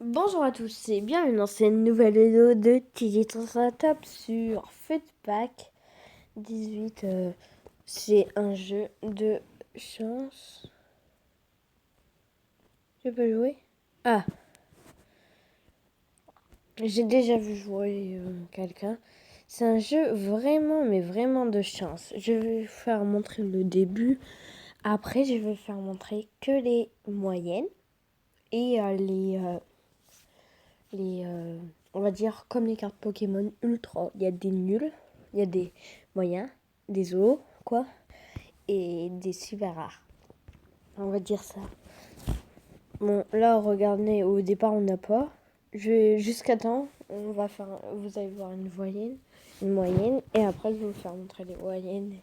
Bonjour à tous et bienvenue dans cette nouvelle vidéo de TJ Top sur Footpack 18. C'est un jeu de chance. Je peux jouer? Ah, j'ai déjà vu jouer quelqu'un. C'est un jeu vraiment, mais vraiment de chance. Je vais vous faire montrer le début. Après, je vais faire montrer que les moyennes et on va dire comme les cartes Pokémon Ultra. Il y a des nuls, il y a des moyens, des hauts, quoi, et des super rares. On va dire ça. Bon, là, regardez, au départ, on n'a pas. Jusqu'à temps, vous allez voir une moyenne, et après, je vais vous faire montrer les moyennes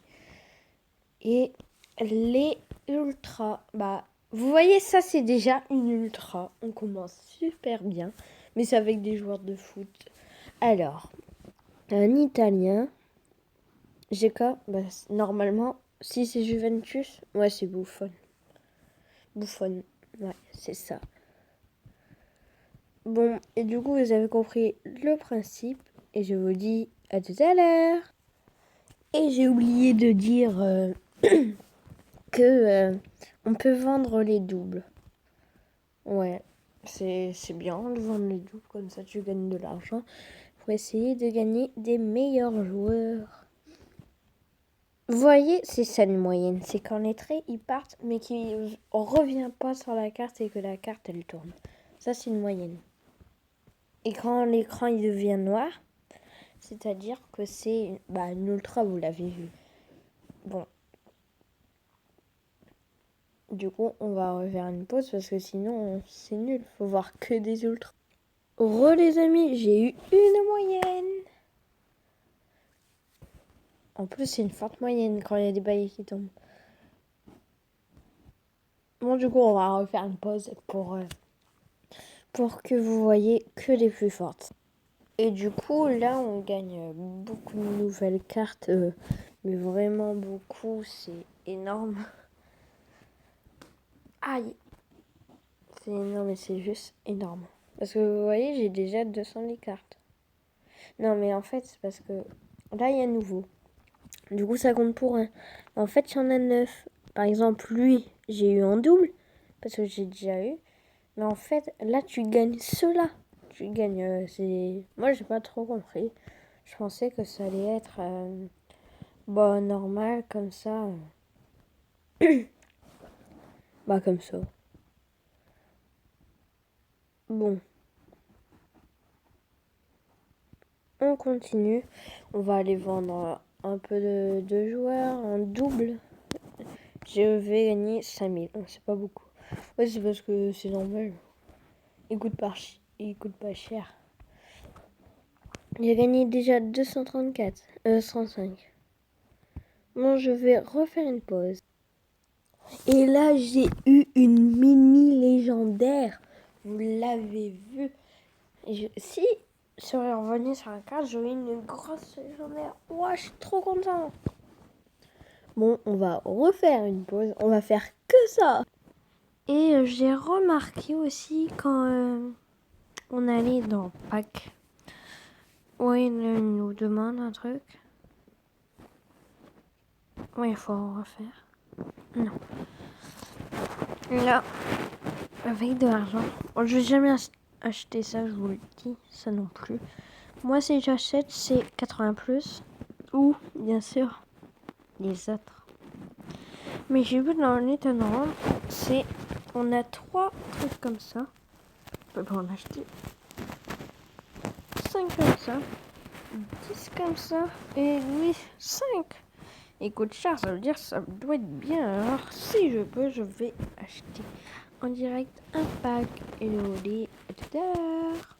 et les ultras. Bah, vous voyez, ça, c'est déjà une ultra. On commence super bien, mais c'est avec des joueurs de foot. Alors, un Italien, GK, bah, normalement, si c'est Juventus, ouais, c'est Buffon. Buffon, ouais, c'est ça. Bon, et du coup, vous avez compris le principe, et je vous dis à tout à l'heure. Et j'ai oublié de dire que on peut vendre les doubles. Ouais, c'est bien de vendre les doubles, comme ça tu gagnes de l'argent pour essayer de gagner des meilleurs joueurs. Vous voyez, c'est ça une moyenne. C'est quand les traits ils partent, mais qui ne revient pas sur la carte et que la carte elle tourne. Ça c'est une moyenne. Et quand l'écran il devient noir, c'est-à-dire que c'est une ultra, vous l'avez vu. Bon. Du coup, on va refaire une pause parce que sinon c'est nul. Faut voir que des ultras. Les amis, j'ai eu une moyenne. En plus, c'est une forte moyenne quand il y a des bails qui tombent. Bon, du coup, on va refaire une pause pour que vous voyez que les plus fortes. Et du coup, là, on gagne beaucoup de nouvelles cartes, mais vraiment beaucoup, c'est énorme. Aïe, c'est énorme, mais c'est juste énorme. Parce que vous voyez, j'ai déjà 210 cartes. Non, mais en fait, c'est parce que là, il y a nouveau. Du coup, ça compte pour un. En fait, il y en a 9. Par exemple, lui, j'ai eu en double, parce que j'ai déjà eu. Mais en fait, là, tu gagnes cela. Tu gagnes. Moi, j'ai pas trop compris. Je pensais que ça allait être normal, comme ça. Comme ça. Bon. On continue. On va aller vendre un peu de joueurs en double. Je vais gagner 5000. C'est pas beaucoup. Ouais, c'est parce que c'est normal. Il coûte pas cher. J'ai gagné déjà 234. 105. Bon, je vais refaire une pause. Et là, j'ai eu une mini légendaire. Vous l'avez vu. Si je serais revenu sur la carte, j'aurais une grosse légendaire. Ouais, je suis trop content. Bon, on va refaire une pause. On va faire que ça. Et j'ai remarqué aussi quand on allait dans Pack. Oui, il nous demande un truc. Oui, il faut en refaire. Non. Là, avec de l'argent. Je vais jamais acheter ça, je vous le dis. Ça non plus. Moi, si j'achète, c'est 80 plus. Ou, bien sûr, les autres. Mais j'ai vu dans l'étonnant, on a 3 trucs comme ça. On peut pas en acheter. 5 comme ça. 10 comme ça. Et lui, 5. Il coûte cher, ça veut dire que ça doit être bien. Alors, si je peux, je vais acheter en direct un pack. Et le voler tout à l'heure.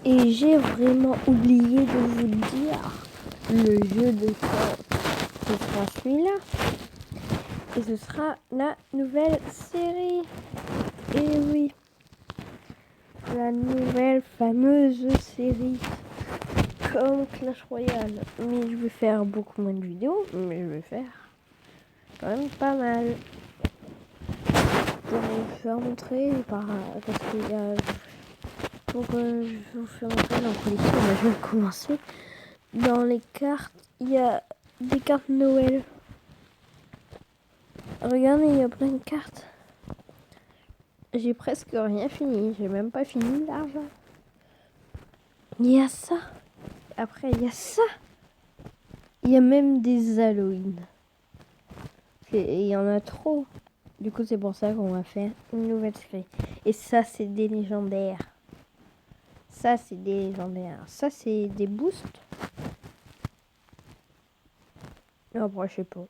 Et j'ai vraiment oublié de vous dire le jeu de cartes. Ce sera celui-là. Et ce sera la nouvelle série. Et oui, la nouvelle fameuse série comme Clash Royale. Mais je vais faire beaucoup moins de vidéos, mais je vais faire quand même pas mal. je vais vous faire montrer parce qu'il y a... Pour je vous fais montrer la collection, je vais commencer. Dans les cartes, il y a des cartes Noël. Regardez, il y a plein de cartes. J'ai presque rien fini. J'ai même pas fini l'argent. Il y a ça. Après, il y a ça. Il y a même des Halloween. Il y en a trop. Du coup, c'est pour ça qu'on va faire une nouvelle série. Et ça, c'est des légendaires. Ça, c'est des légendaires. Ça, c'est des boosts. Après, je sais pas.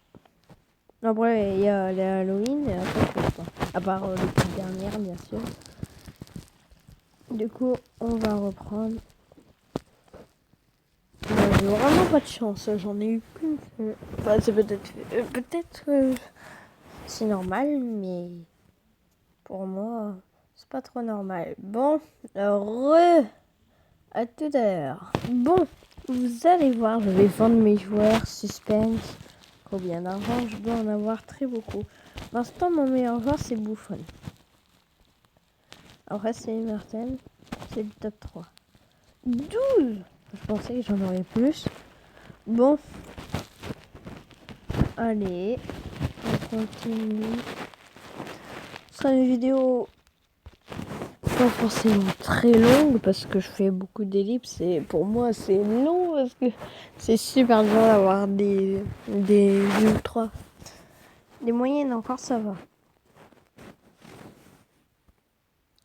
Après, il y a les Halloween et après, je sais pas. À part les dernières, bien sûr. Du coup, on va reprendre. J'ai vraiment pas de chance. J'en ai eu qu'une. Enfin, c'est peut-être c'est normal, mais pour moi, c'est pas trop normal. Bon, à tout à l'heure. Bon, vous allez voir, je vais vendre mes joueurs. Suspense. Combien d'argent? Je dois en avoir très beaucoup. Pour l'instant, mon meilleur joueur, c'est Buffon. Après, c'est Mertens. C'est le top 3. 12! Je pensais que j'en aurais plus. Bon. Allez. On continue. Ce sera une vidéo pas forcément très longue parce que je fais beaucoup d'ellipses et pour moi c'est long parce que c'est super dur d'avoir des ultras. Des moyennes encore ça va.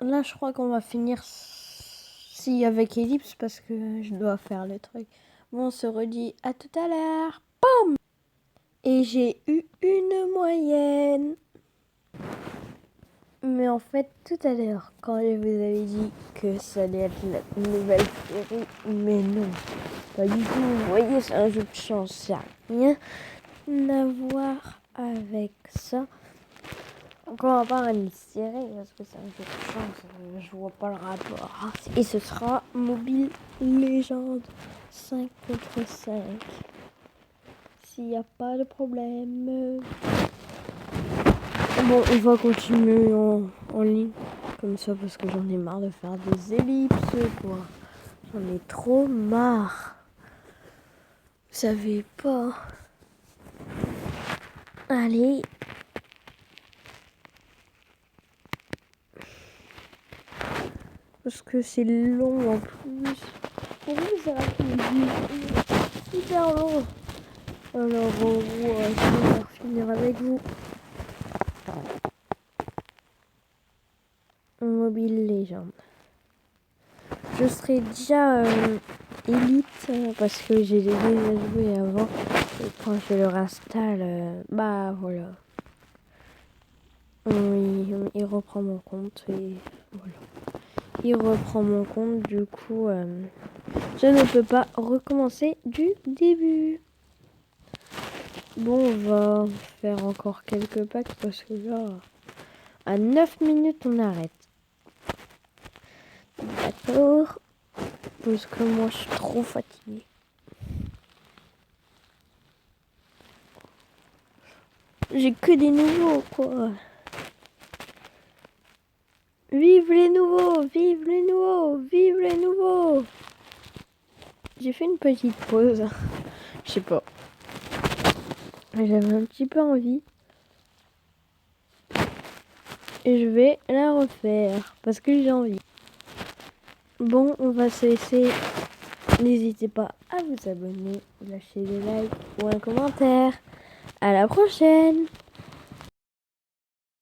Là je crois qu'on va finir avec ellipse parce que je dois faire le truc. Bon, on se redit à tout à l'heure. Pom! Et j'ai eu une moyenne. Mais en fait, tout à l'heure, quand je vous avais dit que ça allait être la nouvelle série, mais non, pas du tout. Vous voyez, c'est un jeu de chance, ça n'a rien à voir avec ça. Encore à part une série, parce que c'est un jeu de chance, je vois pas le rapport. Et ce sera Mobile Legends 5 contre 5. S'il n'y a pas de problème. Bon, on va continuer en ligne, comme ça, parce que j'en ai marre de faire des ellipses, quoi. J'en ai trop marre. Vous savez pas. Allez. Parce que c'est long en plus. Pour vous, c'est rapide. Super long. Alors, je vais finir avec vous. Mobile Legends. Je serai déjà élite parce que j'ai déjà joué avant. Et quand je le réinstalle, bah voilà. Il reprend mon compte et voilà. Il reprend mon compte, du coup, je ne peux pas recommencer du début. Bon, on va faire encore quelques packs parce que là, à 9 minutes, on arrête. D'accord. Parce que moi, je suis trop fatiguée. J'ai que des nouveaux, quoi. Vive les nouveaux, vive les nouveaux, vive les nouveaux. J'ai fait une petite pause. Je sais pas. J'avais un petit peu envie. Et je vais la refaire parce que j'ai envie. Bon, on va se laisser. N'hésitez pas à vous abonner, lâcher des likes ou un commentaire. À la prochaine!